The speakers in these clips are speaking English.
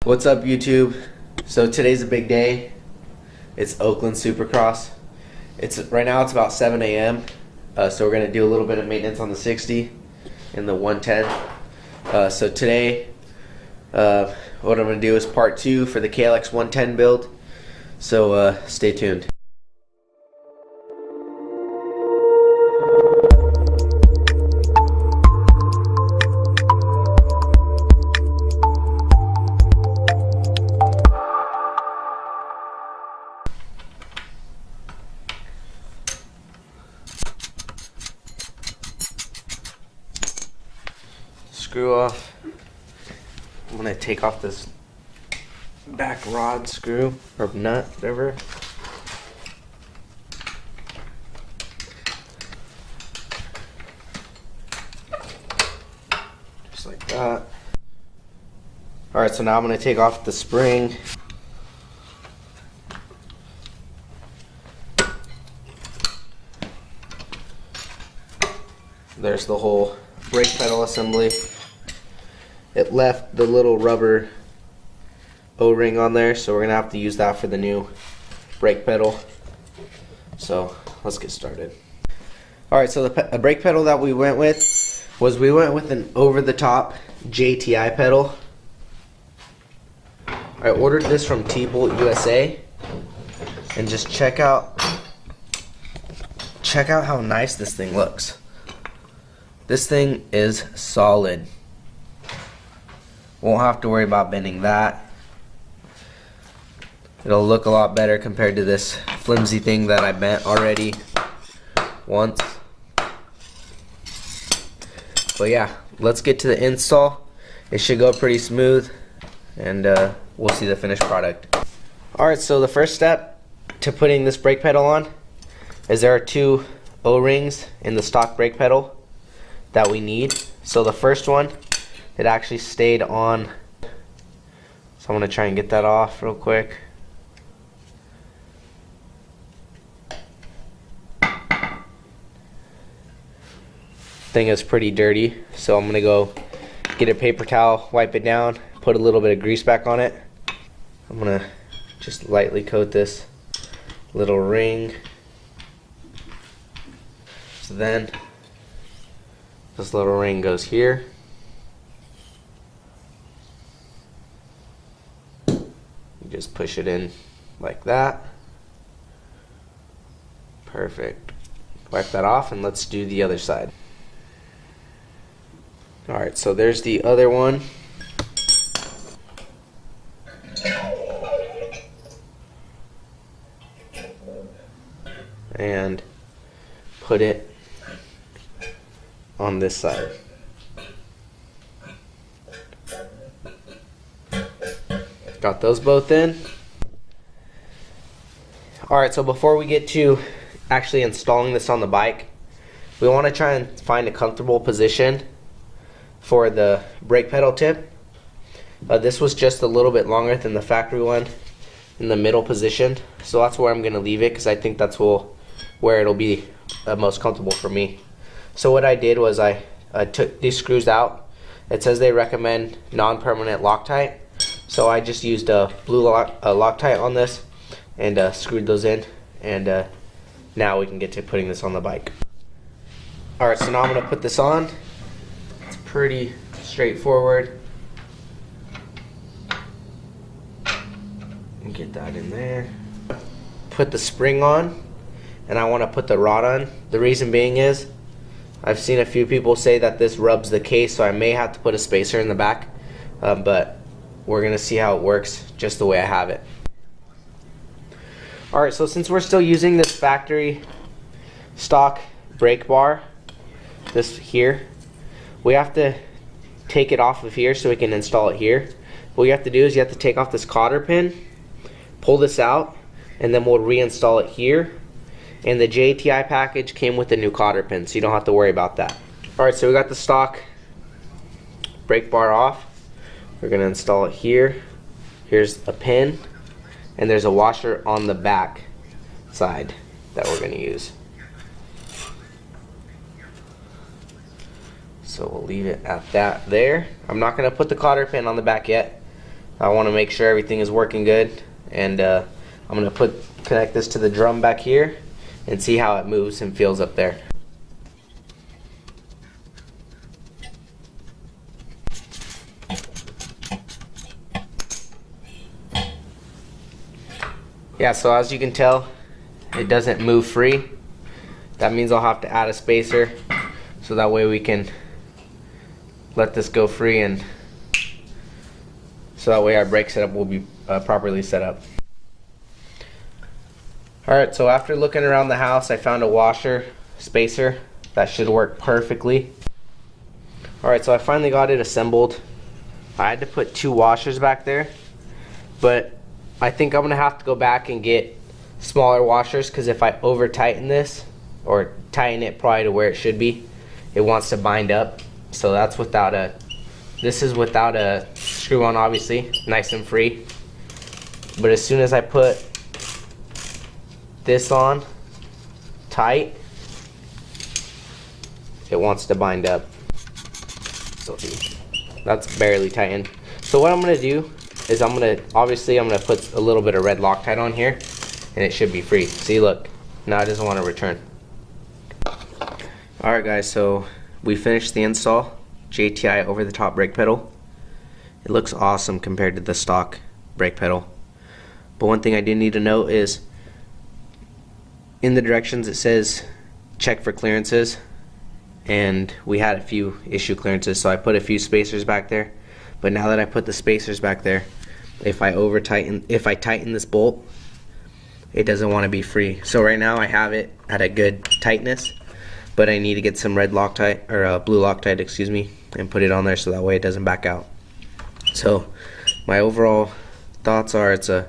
What's up, YouTube? So today's a big day. It's Oakland Supercross. Right now it's about 7 a.m. So we're gonna do a little bit of maintenance on the 60 and the 110. So today, what I'm gonna do is part 2 for the Klx110 build. So stay tuned. Screw off. I'm gonna take off this back rod screw or nut, whatever. Just like that. Alright, so now I'm gonna take off the spring. There's the whole brake pedal assembly. It left the little rubber O-ring on there, so we're gonna have to use that for the new brake pedal. So let's get started. Alright, so the brake pedal that we went with was an over-the-top JTI pedal. I ordered this from T-Bolt USA, and just check out how nice this thing looks. This thing is solid. Won't have to worry about bending that. It'll look a lot better compared to this flimsy thing that I bent already once. But yeah, let's get to the install. It should go pretty smooth, and we'll see the finished product. Alright, so the first step to putting this brake pedal on is there are 2 O-rings in the stock brake pedal that we need. So the first one, it actually stayed on, so I'm going to try and get that off real quick. Thing is pretty dirty, so I'm going to go get a paper towel, wipe it down, put a little bit of grease back on it. I'm going to just lightly coat this little ring. So then this little ring goes here. You just push it in like that. Perfect. Wipe that off, and let's do the other side. Alright, so there's the other one. And put it on this side. Got those both in. Alright, so before we get to actually installing this on the bike, we want to try and find a comfortable position for the brake pedal tip. This was just a little bit longer than the factory one in the middle position, so that's where I'm going to leave it, because I think that's where it'll be most comfortable for me. So what I did was I took these screws out. It says they recommend non-permanent Loctite, so I just used a blue Loctite on this and screwed those in, and now we can get to putting this on the bike. Alright, so now I'm going to put this on. It's pretty straightforward. And get that in there. Put the spring on, and I want to put the rod on. The reason being is I've seen a few people say that this rubs the case, so I may have to put a spacer in the back, but we're going to see how it works just the way I have it. Alright, so since we're still using this factory stock brake bar, this here, we have to take it off of here so we can install it here. What you have to do is you have to take off this cotter pin, pull this out, and then we'll reinstall it here. And the JTI package came with the new cotter pin, so you don't have to worry about that. Alright, so we got the stock brake bar off. We're going to install it here. Here's a pin, and there's a washer on the back side that we're going to use. So we'll leave it at that there. I'm not going to put the cotter pin on the back yet. I want to make sure everything is working good, and I'm going to connect this to the drum back here and see how it moves and feels up there. Yeah, so as you can tell, it doesn't move free. That means I'll have to add a spacer so that way we can let this go free, and so that way our brake setup will be properly set up. Alright, so after looking around the house, I found a washer spacer that should work perfectly. Alright, so I finally got it assembled. I had to put 2 washers back there, but I think I'm gonna have to go back and get smaller washers, because if I over tighten this, or tighten it probably to where it should be, it wants to bind up. So that's without a, this is without a screw on, obviously, nice and free. But as soon as I put this on tight, it wants to bind up. So that's barely tightened. So what I'm gonna do is I'm gonna put a little bit of red Loctite on here, and it should be free. See, look, now it doesn't want to return. Alright guys, so we finished the install. JTI over the top brake pedal. It looks awesome compared to the stock brake pedal. But one thing I do need to note is, in the directions it says check for clearances, and we had a few issue clearances, so I put a few spacers back there. But now that I put the spacers back there, if I tighten this bolt, it doesn't want to be free. So right now I have it at a good tightness, but I need to get some red Loctite, or blue Loctite, excuse me, and put it on there so that way it doesn't back out. So my overall thoughts are, it's an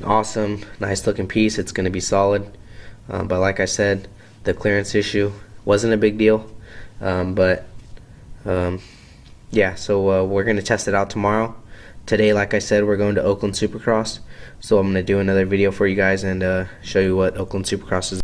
awesome, nice looking piece. It's going to be solid, but like I said, the clearance issue wasn't a big deal. Yeah, so we're going to test it out tomorrow. Today, like I said, we're going to Oakland Supercross, so I'm going to do another video for you guys and show you what Oakland Supercross is.